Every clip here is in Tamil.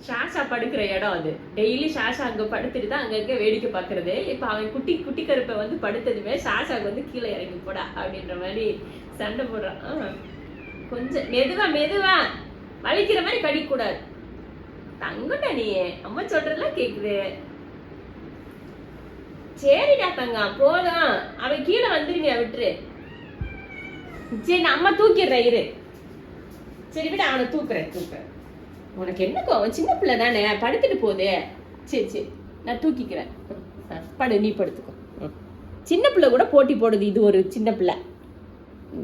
ஷாஷா படுக்கிற இடம் அது. டெய்லி ஷாஷா அங்க படுத்துட்டு தான் அங்க வேடிக்கை பாக்குறது. இப்ப அவன் குட்டி கருப்பை வந்து படுத்ததுமே ஷாஷாக்கு வந்து கீழே இறங்கி போடா அப்படின்ற மாதிரி சண்டை போடுறான். கொஞ்சம் மெதுவா வலிக்கிற மாதிரி கடிக்க கூடாது. தங்கட்டா நீ அம்மா சொல்றதுலாம் கேக்குது. சரிடா தங்க போதும். அவன் கீழே வந்துருங்க விட்டுரு. சரி நான் அம்மா தூக்கிடுறேன் இரு. சரி விட அவனை தூக்குறேன். உனக்கு என்ன கோவம்? சின்ன பிள்ளை தானே படுத்துட்டு போதே. சரி நான் தூக்கிக்கிறேன். படு நீ படுத்துக்கோ. சின்ன பிள்ளை கூட போட்டி போடுது. இது ஒரு சின்ன பிள்ளை.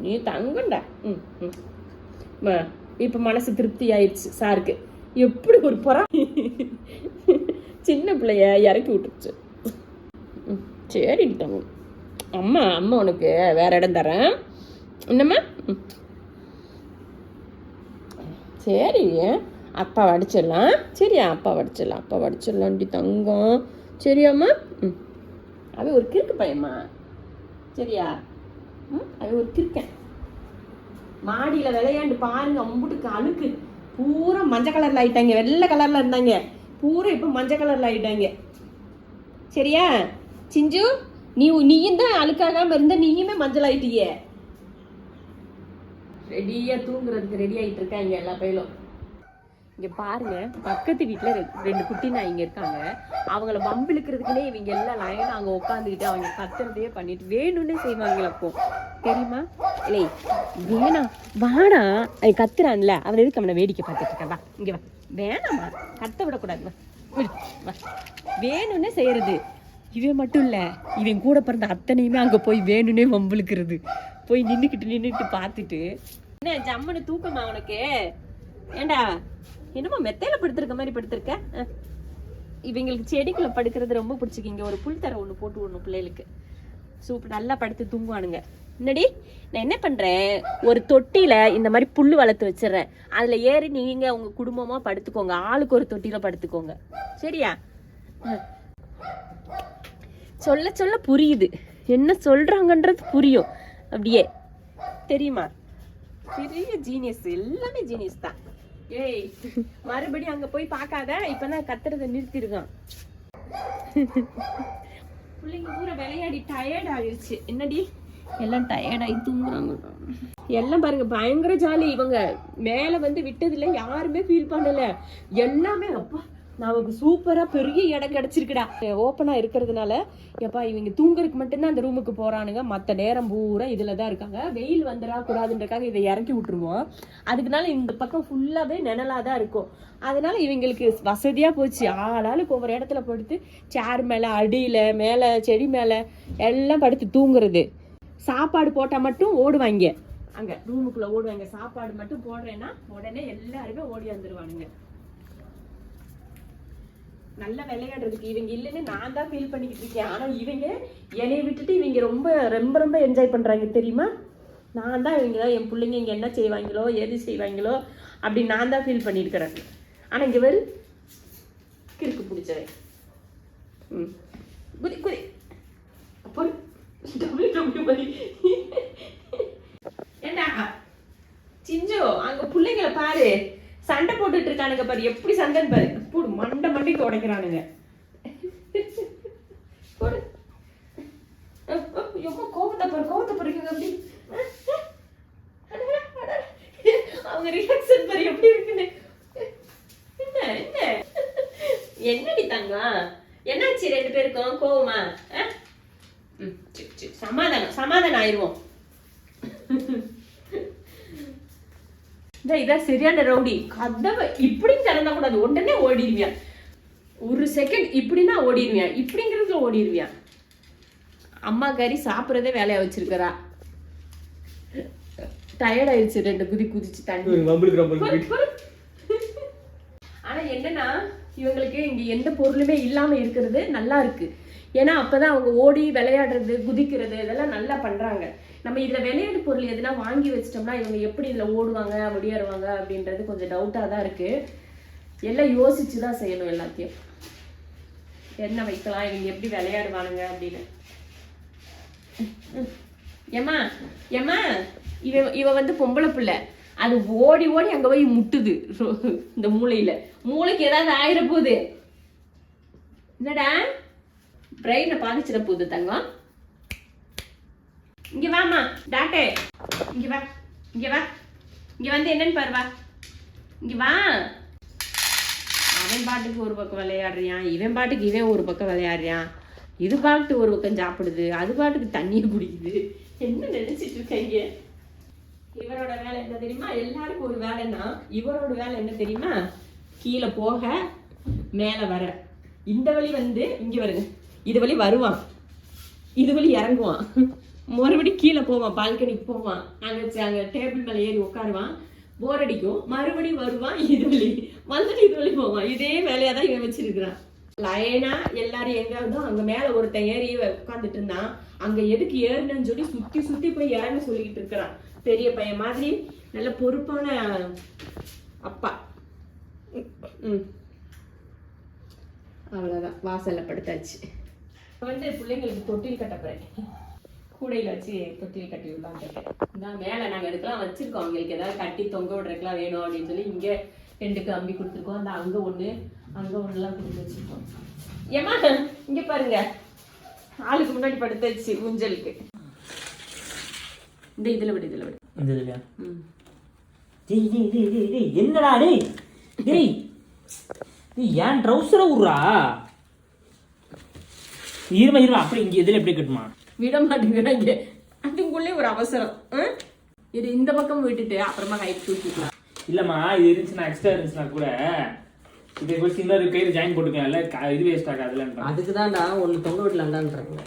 நீ தங்கண்டா. இப்ப மனசு திருப்தி ஆயிடுச்சு சாருக்கு. எப்படி ஒரு புறம் சின்ன பிள்ளைய இறக்கி விட்டுருச்சு. சரி தங்க அம்மா உனக்கு வேற இடம் தரேன். என்னம்மா? சரி அப்பா வடிச்சிடலாம். சரியா? அப்பா வடிச்சிடலாம்டி தங்கம். சரியாம்மா? அவன் ஒரு கிறுக்கு பையம்மா. சரியா? அவன் ஒரு கிறுக்கன். மாடியில விளையாண்டு பாருங்க. அம்புட்டுக்கு அழுக்கு பூரா மஞ்சள் கலர்ல ஆயிட்டாங்க. வெள்ளை கலர்ல இருந்தாங்க பூரா இப்ப மஞ்சள் கலர்ல ஆயிட்டாங்க. சரியா சிஞ்சு? நீயும் தான் அழுக்காகாம இருந்த. நீயுமே மஞ்சள் ஆயிட்டியே. ரெடியா தூங்குறதுக்கு ரெடி ஆயிட்டு இருக்காங்க எல்லா பையலும். இங்க பாருங்க, பக்கத்து வீட்டுல 2 குட்டி நாய்ங்க இருக்காங்க. அவங்கள பம்பிழுக்கிறதுக்குன்னே இவங்க எல்லாம் லைனா அங்க உட்காந்துக்கிட்டு அவங்க கத்துறதையே பண்ணிட்டு வேணும்னே செய்வாங்களப்போ. தெரியுமா? இல்லை வேணாம் வாடா. அது கத்துறான்ல, அவன் எதுக்கு அவனை வேடிக்கை பார்த்துட்டு இருக்கா? வா இங்க வா. வேணாமா, கத்த விடக்கூடாது. வா வேணும்னே செய்யறது. இவன் மட்டும் இல்ல, இவன் கூட பிறந்த அத்தனையுமே அங்க போய் வேணும்னே வம்பிழுக்கிறது. போய் நின்னுக்கிட்டு பார்த்துட்டு என்ன ஜம்முன்னு தூக்கமா உனக்கு? ஏண்டா என்னமோ மெத்தையில படுத்திருக்க மாதிரி படுத்திருக்க. இவங்களுக்கு செடிக்குள்ள படுக்கிறது ரொம்ப பிடிச்சிக்கிங்க. ஒரு புல் தர ஒண்ணு போட்டு விடணும் பிள்ளைகளுக்கு. சூப்பர் நல்லா படுத்து தூங்குவானுங்க. என்னடி நான் என்ன பண்றேன், ஒரு தொட்டியில இந்த மாதிரி புல்லு வளர்த்து வச்சிடறேன். அதுல ஏறி நீங்க உங்க குடும்பமா படுத்துக்கோங்க. ஆளுக்கு ஒரு தொட்டியில படுத்துக்கோங்க. சரியா? சொல்ல புரியுது. என்ன சொல்றாங்கன்றது புரியும். அப்படியே தெரியுமா? பெரிய ஜீனியஸ். எல்லாமே ஜீனியஸ் தான். ஏய் மறுபடியும் அங்க போய் பார்க்காத. இப்பதான் கத்துறத நிறுத்திருக்கான். பிள்ளைங்க பூரா விளையாடி டயர்ட் ஆயிடுச்சு. என்னடி எல்லாம் டயர்ட் ஆகி தூங்குறாங்க. எல்லாம் பாருங்க பயங்கர ஜாலி. இவங்க மேல வந்து விட்டதுல யாருமே ஃபீல் பண்ணல. எல்லாமே அப்பா நமக்கு சூப்பரா பெரிய இடம் கிடைச்சிருக்குடா. ஓப்பனா இருக்கிறதுனால எப்பா இவங்க தூங்குறதுக்கு மட்டும்தான் அந்த ரூமுக்கு போறானுங்க. மற்ற நேரம் பூரா இதுலதான் இருக்காங்க. வெயில் வந்துடா கூடாதுன்றக்காக இதை இறக்கி விட்டுருவோம். அதுக்குனால இந்த பக்கம் ஃபுல்லாவே நிழலாதான் இருக்கும். அதனால இவங்களுக்கு வசதியா போச்சு. ஆளாளுக்கு ஒவ்வொரு இடத்துல படுத்து சேர் மேல, அடியில, மேல, செடி மேல எல்லாம் படுத்து தூங்குறது. சாப்பாடு போட்டா மட்டும் ஓடுவாங்க. அங்க ரூமுக்குள்ள ஓடுவாங்க. சாப்பாடு மட்டும் போடுறேன்னா உடனே எல்லாருமே ஓடி வந்துருவானுங்க. நல்லா விளையாடுறதுக்கு இவங்க இல்லைன்னு நான் தான் ஃபீல் பண்ணிக்கிட்டு இருக்கேன். ஆனா இவங்க என்னை விட்டுட்டு இவங்க ரொம்ப என்ஜாய் பண்றாங்க. தெரியுமா? நான் தான் இவங்க என் பிள்ளைங்க இங்க என்ன செய்வாங்களோ எது செய்வாங்களோ அப்படி நான் தான் ஃபீல் பண்ணிருக்கிறேன். ஆனா இங்க வரு கிறுக்கு பிடிச்சவன். குதி அப்போ ஏண்டா சிஞ்சு அங்க பிள்ளைங்களை பாரு சண்டை போட்டுட்டு இருக்கானுங்க பாரு. எப்படி சண்டைன்னு பாரு. போடு மண்டைக்கு உடைக்கிறானுங்க. போடு கோபத்தை பாரு அப்படி. அவங்க ரியாக்ஷன் பாரு எப்படி இருக்குன்னு. என்னடி தங்கம் என்னாச்சு? 2 பேருக்கும் கோவமா? சமாதானம் ஆயிடுவோம். இதான் சரியான ரவுடி. கதவை இப்படின்னு திறந்தா கூடாது. உடனே ஓடிடுவியான். ஒரு செகண்ட் இப்படின்னா ஓடிடுவியான். இப்படிங்கிறதுல ஓடிடுவியான். அம்மா கறி சாப்பிட்றதே வேலையா வச்சிருக்கிறா. டயர்ட் ஆயிடுச்சு. 2 குதிச்சு தண்ணி. ஆனா என்னன்னா இவங்களுக்கு இங்க எந்த பொருளுமே இல்லாம இருக்கிறது நல்லா இருக்கு. ஏன்னா அப்பதான் அவங்க ஓடி விளையாடுறது, குதிக்கிறது இதெல்லாம் நல்லா பண்றாங்க. நம்ம இதுல விளையாட்டு பொருள் எதுனா வாங்கி வச்சிட்டோம்னா இவங்க எப்படி இதுல ஓடுவாங்க முடியாடுவாங்க அப்படின்றது கொஞ்சம் டவுட்டா தான் இருக்கு. எல்லாம் யோசிச்சுதான் செய்யணும். எல்லாத்தையும் என்ன வைக்கலாம், இவங்க எப்படி விளையாடுவானுங்க அப்படின்னு. ஏமா இவ வந்து பொம்பளை பிள்ளை. அது ஓடி ஓடி அங்க போய் முட்டுது இந்த மூளைக்கு ஏதாவது ஆயிர போகுது. என்னடா பிரெயினை பாதிச்சிட போகுது தங்கம். இங்க வாமா டாக்டர், இங்க வா இங்க வா, இங்க வந்து என்னன்னு பாரு, வா இங்க வா. அவன் பாட்டுக்கு ஒரு பக்கம் விளையாடுறான், இவன் பாட்டுக்கு இவன் ஒரு பக்கம் விளையாடுறான், இது பாட்டு ஒரு பக்கம் சாப்பிடுது, அது பாட்டுக்கு தண்ணியை குடிக்குது. என்ன நினைச்சிட்டு இருக்காங்க? இவரோட வேலை என்ன தெரியுமா? எல்லாருக்கும் ஒரு வேலைன்னா இவரோட வேலை என்ன தெரியுமா? கீழே போக மேலே வர. இந்த வழி வந்து இங்க வருங்க, இது வழி வருவான், இது வழி இறங்குவான், மறுபடியும் கீழே போவான், பால்கனிக்கு போவான், அங்கே டேபிள் மேலே ஏறி உட்காருவான், போர் அடிக்கும், மறுபடியும் வருவான், இது வழி வந்துட்டு இது வழி போவான். இதே வேலையாக தான் இவன் வச்சிருக்கிறான். லைனா எல்லாரும் எங்க இருந்தோ அங்க மேல ஒருத்தன் ஏறி உட்காந்துட்டு இருந்தான். அங்க எதுக்கு ஏறணும்னு சொல்லி சுத்தி சுத்தி போய் இறங்க சொல்லிக்கிட்டு இருக்கிறான். பெரிய பையன் மாதிரி நல்ல பொறுப்பான அப்பா. அவ்வளவுதான், வாசல்ல படுத்தாச்சு. வந்து பிள்ளைங்களுக்கு தொட்டில் கட்ட போறேன், கூடையில வச்சு தொட்டில் கட்டி விடலாம். மேல நாங்க இதுக்கெல்லாம் வச்சிருக்கோம், அவங்களுக்கு ஏதாவது கட்டி தொங்க விடுறதுக்கெல்லாம் வேணும் அப்படின்னு சொல்லி இங்க 2 கம்பி கொடுத்துருக்கோம். அந்த அங்க ஒண்ணு அங்க ஒண்ணுலாம் கொடுத்து வச்சிருக்கோம். ஏமா இங்க பாருங்க, ஆளுக்கு முன்னாடி படுத்தாச்சு ஊஞ்சலுக்கு. இந்த இதுல விடு, இதுல விடு, இந்த இதுலயா? என்னடா டேய் டேய், நீ ஏன் ட்ரவுசரை விடுறா? இருமா அப்படி இங்க இதுல எப்படி கட்டுமா? விட மாட்டேங்கிறாங்க, அதுக்குள்ளே ஒரு அவசரம். இது இந்த பக்கம் விட்டுட்டு அப்புறமா கைட்டு தூக்கிக்கலாம். இல்லம்மா, இது இருந்துச்சுன்னா எக்ஸ்ட்ரா இருந்துச்சுன்னா கூட இதை போய் இன்னொரு கயிறு ஜாயின் போட்டுக்கலாம்ல, இது வேஸ்ட் ஆகாதுல. அதுக்கு தான்டா ஒன்று தொங்க விடலான்றாங்க.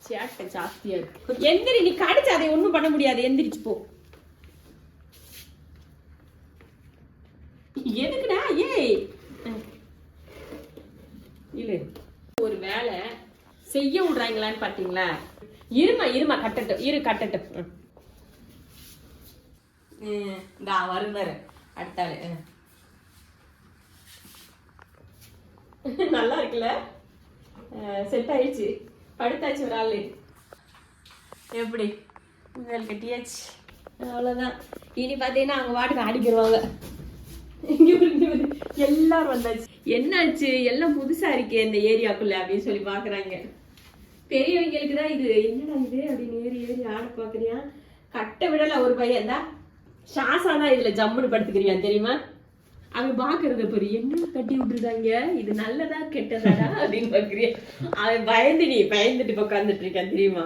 சேட்டை ஜாஸ்தியா இருக்கு. எந்திரி, நீ கடிச்சு அதை ஒன்றும் பண்ண முடியாது, எந்திரிச்சு போ. எதுக்குடா? ஏய் இல்ல ஒரு வேலை செய்ய விடுறாங்களான்னு பாத்தீங்களா? இருமா கட்டட்டும். வருந்தாரு அடுத்தாள். நல்லா இருக்குல்ல, செட் ஆயிடுச்சு, படுத்தாச்சு ஒரு ஆளு. எப்படி முதல் கட்டியாச்சு, அவ்வளோதான். இனி பார்த்தீங்கன்னா அவங்க வாட்டுக்கு ஆடிக்கிடுவாங்க. எல்லாரும் வந்தாச்சு. என்னாச்சு, எல்லாம் புதுசா இருக்கே இந்த ஏரியாக்குள்ள அப்படின்னு சொல்லி பாக்குறாங்க. பெரியவங்களுக்கு தான் இது என்னடா இது அப்படின்னு ஏறி ஆட பாக்குறியா. கட்ட விடல ஒரு பையன் தான், ஷாசா தான் இதுல ஜம்முன்னு படுத்துக்கிறியான் தெரியுமா? அவன் பாக்குறத பொறி என்ன கட்டி விட்டுருக்காங்க, இது நல்லதா கெட்டதாடா அப்படின்னு பாக்குறியா. அவன் பயந்துட்டு உட்காந்துட்டு இருக்கான் தெரியுமா.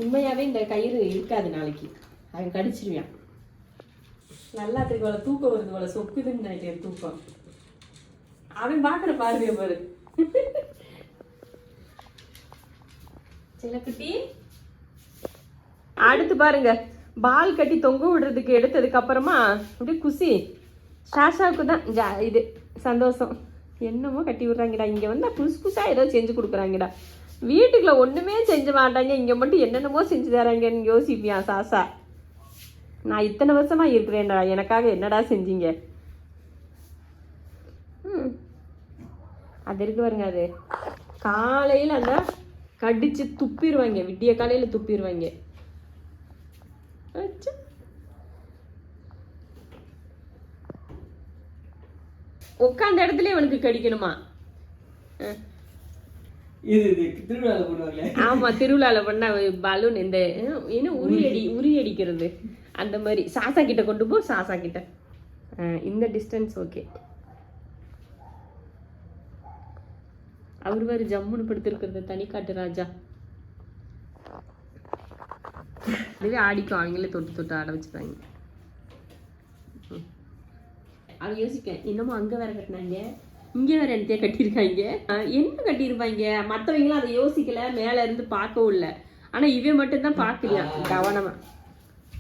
உண்மையாவே இந்த கயிறு இருக்காது, நாளைக்கு அவன் கடிச்சிருவான். நல்லா இருக்கு போல, தூக்கம் வருது போல, சொக்குதுன்னு நினைக்கிறேன் தூக்கம். அவன் பாக்குற பார்வைய பாரு. செல்லக்குட்டி அடுத்து பாருங்க, பால் கட்டி தொங்க விடுறதுக்கு எடுத்ததுக்கு அப்புறமா அப்படியே குசி. ஷாஷாவுக்கு தான் இது சந்தோஷம். என்னமோ கட்டி விடுறாங்கடா, இங்க வந்து புதுசா ஏதோ செஞ்சு கொடுக்குறாங்கடா. வீட்டுக்குள்ள ஒண்ணுமே செஞ்சு மாட்டாங்க, இங்க மட்டும் என்னென்னமோ செஞ்சு தராங்கன்னு யோசிப்பியா சாசா. நான் இத்தனை வருஷமா இருக்கிறேன்டா, எனக்காக என்னடா செஞ்சீங்க? அது இருக்கு பாருங்க, அது காலையில அந்த கடிச்சு துப்பிடுவாங்க, விடிய காலையில துப்பிடுவாங்க. உட்காந்த இடத்துல இவனுக்கு கடிக்கணுமா? ஆமா, திருவிழால பண்ண பலூன் இந்த இன்னும் உரி அடிக்கிறது அந்த மாதிரி. சாசா கிட்ட கொண்டு போ, சாசா கிட்ட இந்த டிஸ்டன்ஸ் ஓகே. அவர் வேறு ஜம்முன்னு படுத்திருக்கிறது தனி காட்டு ராஜா. இதுவே ஆடிக்கும், அவங்களே தொட்டு ஆட வச்சுப்பாங்க. அவன் யோசிக்க, இன்னமும் அங்க வேற கட்டினாங்க, இங்கே வேற என்னத்தையே கட்டியிருக்காங்க. என்ன கட்டியிருப்பாங்க? மற்றவங்களாம் அதை யோசிக்கல, மேல இருந்து பார்க்கவும் இல்லை. ஆனா இவன் மட்டும்தான் பார்க்கலையா கவனமா.